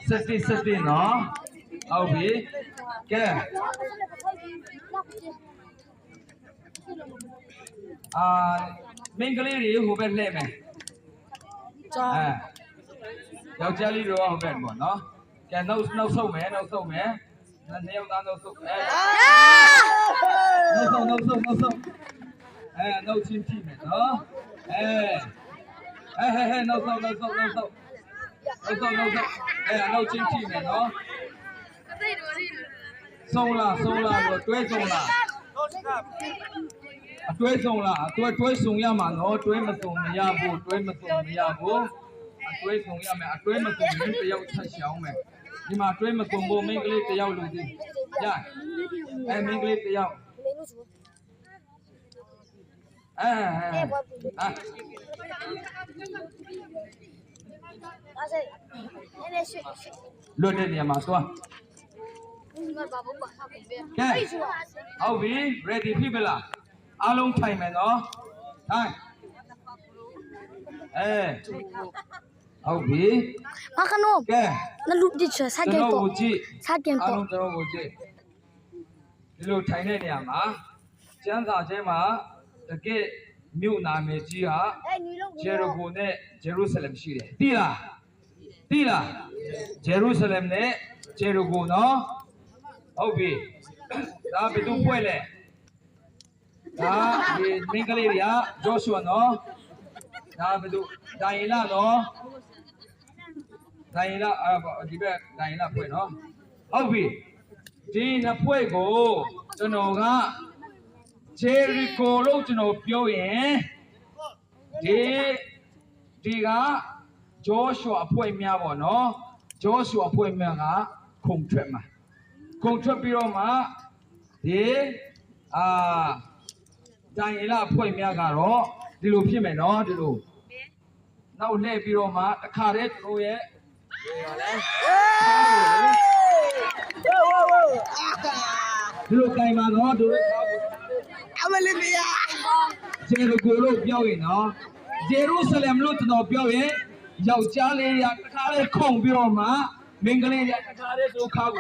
60နော်ဟုတ်ပြီကဲမင်းကလေးတွေဟိုဘက်လှည့်မယ်ယောက်ျားလေးတွေကဟိုဘက်ပေါ့နော်ကဲနှုတ်ဆုပ်မယ်နှစ်ယောက်သားနှုတ်ဆုပ်နှုတ်ဆုပ်နှုတ်ချင်းကြည့်မယ်နော်နှုတ်ဆုပ်နှုတ်ချင်းကြည့်မယ်နော်ဆုံးလားလို့တွဲဆုံးလားအတွဲဆုံးလားအတွဲဆုံးရမှာနော်တွဲမဆုံးမရဘူးအတွဲမဆုံးရမယ်အတွဲမဆုံးရင်တယောက်ချက်ရှောင်းမယ်ဒီမှာတွဲမဆုံးဖို့မိန်းကလေးတယောက်လူသေးရမိန်းကလေးတယောက်လွတ်တဲ့နေရာမှာသွားကဲဟုတ်ပြီ ready ဖြစ်ပြီလားအားလုံးထိုင်မယ်နော်ထိုင်ဟုတ်ပြီမခနိုကဲနလူဒီချစာကေတော့အားလုံးကျွန်တော်ကိုကြည့်ဒီလိုထိုင်တဲ့နေရာမှာကျမ်းစာထဲမှာတကယ်မြို့နာမည်ကြီးဟာဂျေရကိုနဲ့ဂျေရုဆလမ်ရှိတယ်သိလားဂျေရုဆလမ်နဲ့ဂျေရကိုနော်ဟုတ်ပြီဒါဘယ်သူပွဲလဲဒါဒီမင်းကလေးတွေကဂျောရှုအာနော်ဒါဘယ်သူဒိုင်လာနော်ဒိုင်လာဒီဘက်ဒိုင်လာပွဲနော်ဟုတ်ပြီဒီနှစ်ပွဲကိုကျွန်တော်ကဂျေရီကိုလို့ကျွန်တော်ပြောရင်ဒီကဂျောရှုအာအဖွဲ့များပေါ့နော်ဂျောရှုအာအဖွဲ့များကခုံထွက်ပြီးတော့မှဒီဒိုင်လာအဖွဲ့များကတော့ဒီလိုဖြစ်မယ်နော်ဒီလိုနောက်လှည့်ပြီးတော့မှတခါတည်းသူတို့ရဲ့ဒီလိုကြိုင်မှာနော်သူတို့အမလေးမရဂျေရုကိုလို့ပြောရင်နော်ဂျေရုဆလမ်လို့ကျွန်တော်ပြောရင်ယောက်ျားလေးရတခါတည်းခုံပြီးတော့မှမင်းကလေးရတခါတည်းဒုက္ခကို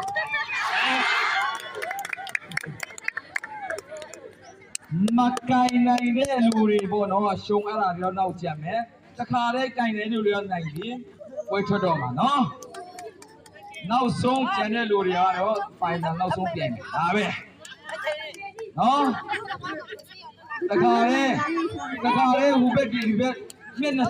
မကိုင်နိုင်တဲ့လူတွေပေါ့နော်ရှုံအဲ့ဒါပြောနောက်ကြမယ်တခါတည်းကိုင်တဲ့လူတွေနိုင်ပြီဝေထွက်တော့မှာနော်နောက်ဆုံးကျန်တဲ့လူတွေကတော့ဖိုင်နယ်နောက်ဆုံးပြန်မယ်ဒါပဲနော်တခါတည်းဟိုဘက်ဒီဘက်မျက်နှာ